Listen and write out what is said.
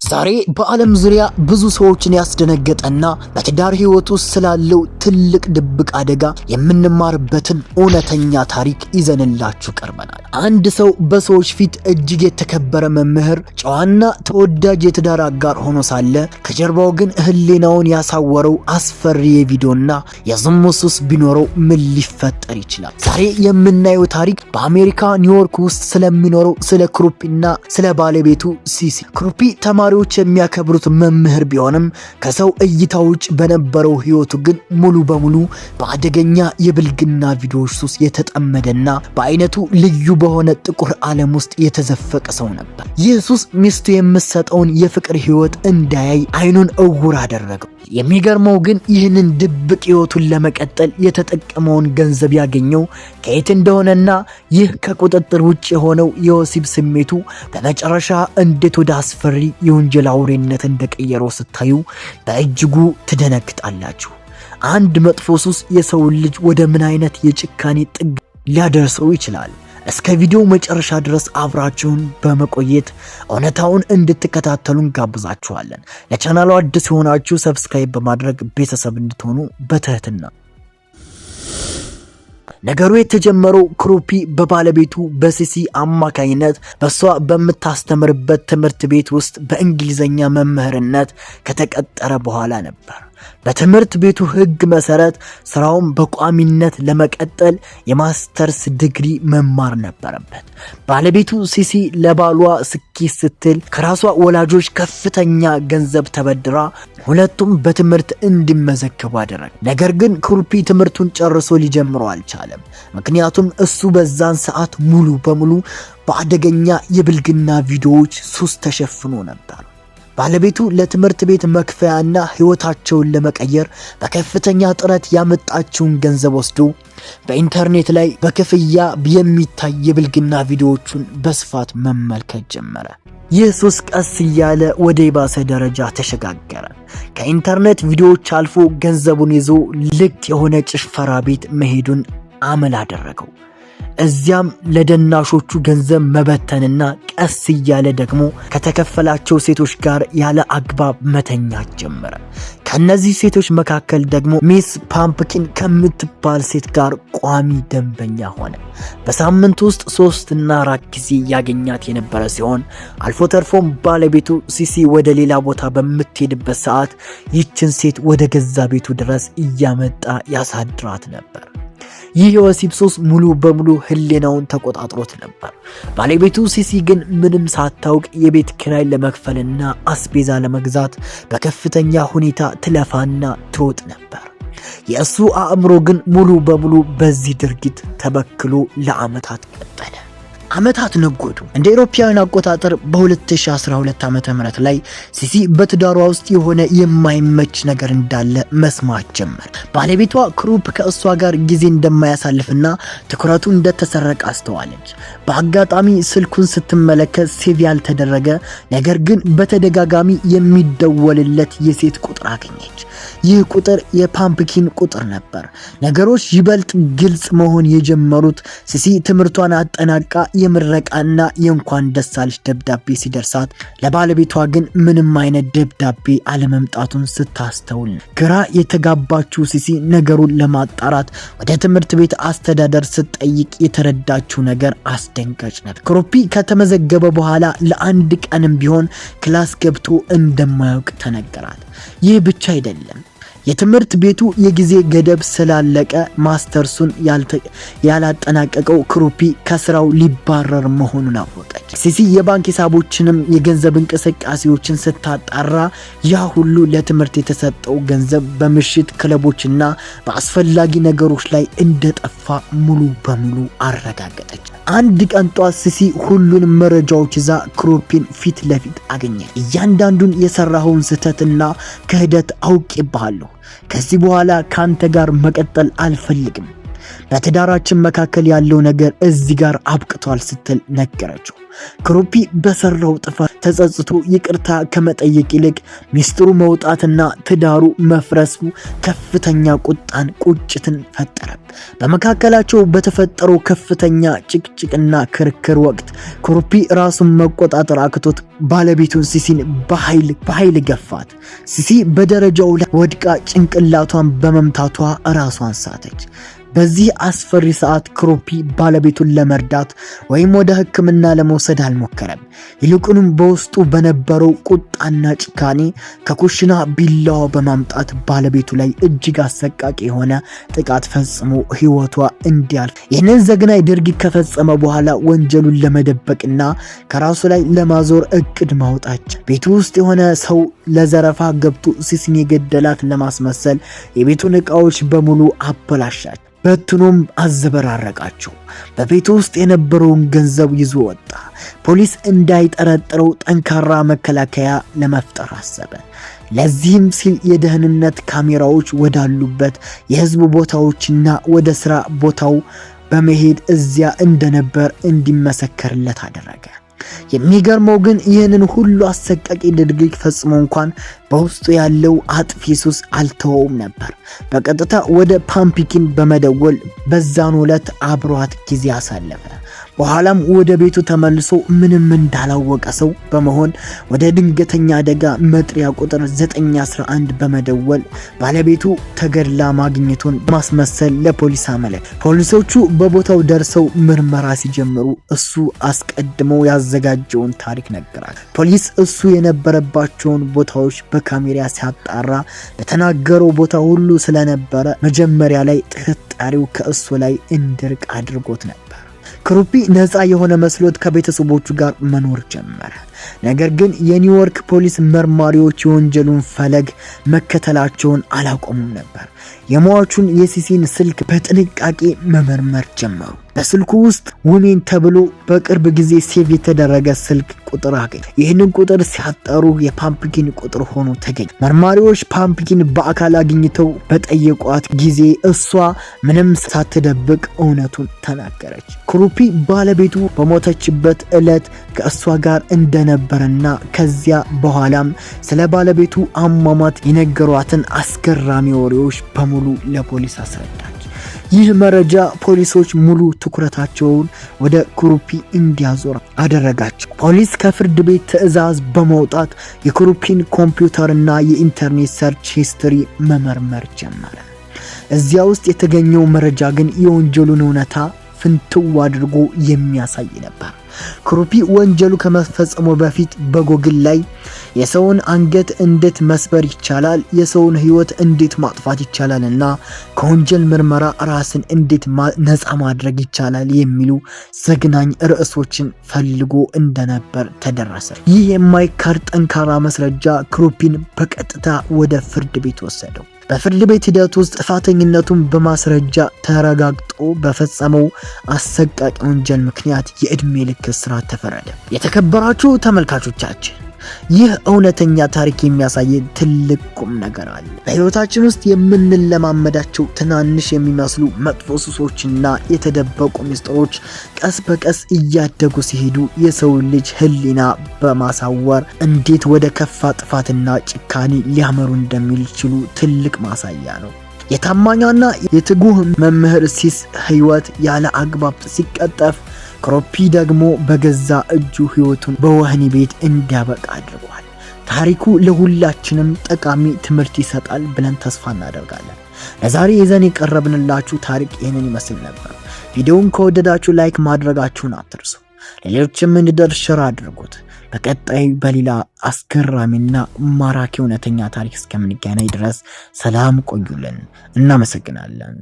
ዛሬ በዓለም ዙሪያ ብዙ ሰዎችን ያስደነገጠና በትዳር ህይወት ውስጥ ስላለው ትልቅ ድብቅ አደጋ የምንማርበትን እውነተኛ ታሪክ ይዘንላችሁ ቀርበናል። አንድ ሰው በሰዎች ፊት እጅግ የተከበረ መምህር፣ ጨዋና ተወዳጅ የትዳር አጋር ሆኖ ሳለ ከጀርባው ግን ህሊናውን ያሳወረው አስፈሪ የቪዲዮና የዝሙት ሱስ ቢኖረው ምን ሊፈጠር ይችላል? ዛሬ የምናየው ታሪክ በአሜሪካ ኒውዮርክ ውስጥ ስለሚኖረው ስለ ክሩፒና ስለ ባለቤቱ ሲሲ። ክሩፒ ተማሪዎች የሚያከብሩት መምህር ቢሆንም ከሰው እይታ ውጭ በነበረው ህይወቱ ግን ሙሉ በሙሉ በአደገኛ የብልግና ቪዲዮዎች ሱስ የተጠመደና በአይነቱ ልዩ በሆነ ጥቁር ዓለም ውስጥ የተዘፈቀ ሰው ነበር። ይህ ሱስ ሚስቱ የምትሰጠውን የፍቅር ህይወት እንዳያይ አይኑን እውር አደረገው። የሚገርመው ግን ይህንን ድብቅ ህይወቱን ለመቀጠል የተጠቀመውን ገንዘብ ያገኘው ከየት እንደሆነና ይህ ከቁጥጥር ውጭ የሆነው የወሲብ ስሜቱ በመጨረሻ እንዴት ወደ አስፈሪ የወንጀል አውሬነት እንደቀየረው ስታዩ በእጅጉ ትደነግጣላችሁ። አንድ መጥፎ ሱስ የሰውን ልጅ ወደ ምን አይነት የጭካኔ ጥግ ሊያደርሰው ይችላል? እስከ ቪዲዮ መጨረሻ ድረስ አብራችሁን በመቆየት እውነታውን እንድትከታተሉን ጋብዛችኋለን። ለቻናሉ አዲስ የሆናችሁ ሰብስክራይብ በማድረግ ቤተሰብ እንድትሆኑ በትህትና። ነገሩ የተጀመረው ክሩፒ በባለቤቱ በሲሲ አማካኝነት በሷ በምታስተምርበት ትምህርት ቤት ውስጥ በእንግሊዘኛ መምህርነት ከተቀጠረ በኋላ ነበር። በትምህርት ቤቱ ህግ መሰረት ስራውን በቋሚነት ለመቀጠል የማስተርስ ዲግሪ መማር ነበረበት። ባለቤቱ ሲሲ ለባሏ ስኬት ስትል ከራሷ ወላጆች ከፍተኛ ገንዘብ ተበድራ ሁለቱም በትምህርት እንዲመዘገቡ አደረገ። ነገር ግን ክሩፒ ትምህርቱን ጨርሶ ሊጀምረው አልቻለም። ምክንያቱም እሱ በዛን ሰዓት ሙሉ በሙሉ በአደገኛ የብልግና ቪዲዮዎች ሱስ ተሸፍኖ ነበር። ባለቤቱ ለትምህርት ቤት መክፈያና ህይወታቸውን ለመቀየር በከፍተኛ ጥረት ያመጣችውን ገንዘብ ወስዶ በኢንተርኔት ላይ በክፍያ የሚታይ የብልግና ቪዲዮዎቹን በስፋት መመልከት ጀመረ። ይህ ሱስ ቀስ እያለ ወደ ባሰ ደረጃ ተሸጋገረ። ከኢንተርኔት ቪዲዮዎች አልፎ ገንዘቡን ይዞ ልክ የሆነ ጭፈራ ቤት መሄዱን አመል አደረገው። እዚያም ለደናሾቹ ገንዘብ መበተንና ቀስ እያለ ደግሞ ከተከፈላቸው ሴቶች ጋር ያለ አግባብ መተኛት ጀመረ። ከነዚህ ሴቶች መካከል ደግሞ ሚስ ፓምፕኪን ከምትባል ሴት ጋር ቋሚ ደንበኛ ሆነ። በሳምንት ውስጥ 3 እና 4 ጊዜ ያገኛት የነበረ ሲሆን አልፎ ተርፎም ባለቤቱ ሲሲ ወደ ሌላ ቦታ በምትሄድበት ሰዓት ይችን ሴት ወደ ገዛ ቤቱ ድረስ እያመጣ ያሳድራት ነበር። ይህ የወሲብ ሱስ ሙሉ በሙሉ ህሊናውን ተቆጣጥሮት ነበር። ባለቤቱ ሲሲ ግን ምንም ሳታውቅ የቤት ኪራይ ለመክፈልና አስቤዛ ለመግዛት በከፍተኛ ሁኔታ ትለፋና ትሮጥ ነበር። የእሱ አእምሮ ግን ሙሉ በሙሉ በዚህ ድርጊት ተበክሎ ለዓመታት ቀጠለ። ዓመታት ነጎዱ። እንደ አውሮፓውያን አቆጣጠር በ2012 ዓ.ም ላይ ሲሲ በትዳሯ ውስጥ የሆነ የማይመች ነገር እንዳለ መስማት ጀመረ። ባለቤቷ ክሩፕ ከእሷ ጋር ጊዜ እንደማያሳልፍና ትኩረቱ እንደተሰረቀ አስተዋለች። በአጋጣሚ ስልኩን ስትመለከት ሴቭ ያልተደረገ ነገር ግን በተደጋጋሚ የሚደወልለት የሴት ቁጥር አገኘች። ይህ ቁጥር የፓምፕኪን ቁጥር ነበር። ነገሮች ይበልጥ ግልጽ መሆን የጀመሩት ሲሲ ትምህርቷን አጠናቃ የምረቃና የእንኳን ደስ አለሽ ደብዳቤ ሲደርሳት ለባለቤቷ ግን ምንም አይነት ደብዳቤ አለመምጣቱን ስታስተውል ግራ የተጋባችው ሲሲ ነገሩን ለማጣራት ወደ ትምህርት ቤት አስተዳደር ስትጠይቅ የተረዳችው ነገር አስደንጋጭ ነበር። ክሩፒ ከተመዘገበ በኋላ ለአንድ ቀንም ቢሆን ክላስ ገብቶ እንደማያውቅ ተነገራት። ይህ ብቻ አይደለም። የትምህርት ቤቱ የጊዜ ገደብ ስላለቀ ማስተርሱን ያላጠናቀቀው ክሩፒ ከስራው ሊባረር መሆኑን አወቀች። ሲሲ የባንክ ሂሳቦችንም የገንዘብ እንቅስቃሴዎችን ስታጣራ ያ ሁሉ ለትምህርት የተሰጠው ገንዘብ በምሽት ክለቦችና በአስፈላጊ ነገሮች ላይ እንደጠፋ ሙሉ በሙሉ አረጋገጠች። አንድ ቀን ጧት ሲሲ ሁሉንም መረጃዎች ይዛ ክሩፒን ፊት ለፊት አገኘች። እያንዳንዱን የሰራኸውን ስህተትና ክህደት አውቄብሃለሁ። ከዚህ በኋላ ካንተ ጋር መቀጠል አልፈልግም። በትዳራችን መካከል ያለው ነገር እዚህ ጋር አብቅቷል ስትል ነገረችው። ክሩፒ በሰራው ጥፋት ተጸጽቶ ይቅርታ ከመጠየቅ ይልቅ ሚስጥሩ መውጣትና ትዳሩ መፍረሱ ከፍተኛ ቁጭትን ፈጠረ። በመካከላቸው በተፈጠረው ከፍተኛ ጭቅጭቅና ክርክር ወቅት ክሩፒ ራሱን መቆጣጠር አቅቶት ባለቤቱን ሲሲን በኃይል ገፋት። ሲሲ በደረጃው ላይ ወድቃ ጭንቅላቷን በመምታቷ ራሷን ሳተች። በዚህ አስፈሪ ሰዓት ክሩፒ ባለቤቱን ለመርዳት ወይም ወደ ሕክምና ለመውሰድ አልሞከረም። ይልቁንም በውስጡ በነበረው ቁጣና ጭካኔ ከኩሽና ቢላዋ በማምጣት ባለቤቱ ላይ እጅግ አሰቃቂ የሆነ ጥቃት ፈጽሞ ሕይወቷ እንዲያልፍ ይህንን ዘግናኝ ድርጊት ከፈጸመ በኋላ ወንጀሉን ለመደበቅና ከራሱ ላይ ለማዞር እቅድ ማውጣት ቤቱ ውስጥ የሆነ ሰው ለዘረፋ ገብቶ ሲሲን የገደላት ለማስመሰል የቤቱን ዕቃዎች በሙሉ አበላሻቸው። በትኖም አዘበራረቃቸው። በቤቱ ውስጥ የነበረውን ገንዘብ ይዞ ወጣ። ፖሊስ እንዳይጠረጥረው ጠንካራ መከላከያ ለመፍጠር አሰበ። ለዚህም ሲል የደህንነት ካሜራዎች ወዳሉበት የህዝብ ቦታዎችና ወደ ስራ ቦታው በመሄድ እዚያ እንደነበር እንዲመሰከርለት አደረገ። የሚገርመው ግን ይህንን ሁሉ አሰቃቂ ድርጊት ፈጽሞ እንኳን በውስጡ ያለው አጥፊ ሱስ አልተወውም ነበር። በቀጥታ ወደ ፓምፒኪን በመደወል በዛን ዕለት አብሯት ጊዜ አሳለፈ። በኋላም ወደ ቤቱ ተመልሶ ምንም እንዳላወቀ ሰው በመሆን ወደ ድንገተኛ አደጋ መጥሪያ ቁጥር 911 በመደወል ባለቤቱ ተገድላ ማግኘቱን ማስመሰል ለፖሊስ አመለከተ። ፖሊሶቹ በቦታው ደርሰው ምርመራ ሲጀምሩ እሱ አስቀድሞ ያዘጋጀውን ታሪክ ነገራል። ፖሊስ እሱ የነበረባቸውን ቦታዎች በካሜራ ሲያጣራ በተናገረው ቦታ ሁሉ ስለነበረ መጀመሪያ ላይ ጥርጣሬው ከእሱ ላይ እንዲርቅ አድርጎት ነበር። ክሩፒ ነፃ የሆነ መስሎት ከቤተሰቦቹ ጋር መኖር ጀመረ። ነገር ግን የኒውዮርክ ፖሊስ መርማሪዎች የወንጀሉን ፈለግ መከተላቸውን አላቆሙም ነበር። የሟቹን የሲሲን ስልክ በጥንቃቄ መመርመር ጀመሩ። በስልኩ ውስጥ ውሜን ተብሎ በቅርብ ጊዜ ሴቭ የተደረገ ስልክ ቁጥር አገኙ። ይህንን ቁጥር ሲያጣሩ የፓምፕኪን ቁጥር ሆኖ ተገኘ። መርማሪዎች ፓምፕኪን በአካል አግኝተው በጠየቋት ጊዜ እሷ ምንም ሳትደብቅ እውነቱን ተናገረች። ክሩፒ ባለቤቱ በሞተችበት ዕለት ከእሷ ጋር እንደነበረና ከዚያ በኋላም ስለ ባለቤቱ አሟሟት የነገሯትን አስገራሚ ወሬዎች በሙሉ ለፖሊስ አስረዳች። ይህ መረጃ ፖሊሶች ሙሉ ትኩረታቸውን ወደ ክሩፒ እንዲያዞር አደረጋቸው። ፖሊስ ከፍርድ ቤት ትዕዛዝ በመውጣት የክሩፒን ኮምፒውተርና የኢንተርኔት ሰርች ሂስትሪ መመርመር ጀመረ። እዚያ ውስጥ የተገኘው መረጃ ግን የወንጀሉን እውነታ ፍንትው አድርጎ የሚያሳይ ነበር። ክሩፒ ወንጀሉ ከመፈጸሙ በፊት በጎግል ላይ የሰውን አንገት እንዴት መስበር ይቻላል፣ የሰውን ሕይወት እንዴት ማጥፋት ይቻላል እና ከወንጀል ምርመራ ራስን እንዴት ነፃ ማድረግ ይቻላል የሚሉ ዘግናኝ ርዕሶችን ፈልጎ እንደነበር ተደረሰ። ይህ የማይካድ ጠንካራ ማስረጃ ክሩፒን በቀጥታ ወደ ፍርድ ቤት ወሰደው። በፍርድ ቤት ሂደት ውስጥ ጥፋተኝነቱን በማስረጃ ተረጋግጦ በፈጸመው አሰቃቂ ወንጀል ምክንያት የዕድሜ ልክ እስራት ተፈረደ። የተከበራችሁ ተመልካቾቻችን ይህ እውነተኛ ታሪክ የሚያሳየን ትልቅ ቁም ነገር አለ። በህይወታችን ውስጥ የምንለማመዳቸው ትናንሽ የሚመስሉ መጥፎ ሱሶችና የተደበቁ ምስጢሮች ቀስ በቀስ እያደጉ ሲሄዱ የሰው ልጅ ህሊና በማሳወር እንዴት ወደ ከፋ ጥፋትና ጭካኔ ሊያመሩ እንደሚችሉ ትልቅ ማሳያ ነው። የታማኛና የትጉህ መምህር ሲስ ህይወት ያለ አግባብ ሲቀጠፍ፣ ክሩፒ ደግሞ በገዛ እጁ ህይወቱን በወህኒ ቤት እንዲያበቃ አድርጓል። ታሪኩ ለሁላችንም ጠቃሚ ትምህርት ይሰጣል ብለን ተስፋ እናደርጋለን። ለዛሬ ይዘን የቀረብንላችሁ ታሪክ ይህንን ይመስል ነበር። ቪዲዮውን ከወደዳችሁ ላይክ ማድረጋችሁን አትርሱ። ለሌሎችም እንዲደርስ ሼር አድርጉት። በቀጣይ በሌላ አስገራሚና ማራኪ እውነተኛ ታሪክ እስከምንገናኝ ድረስ ሰላም ቆዩልን። እናመሰግናለን።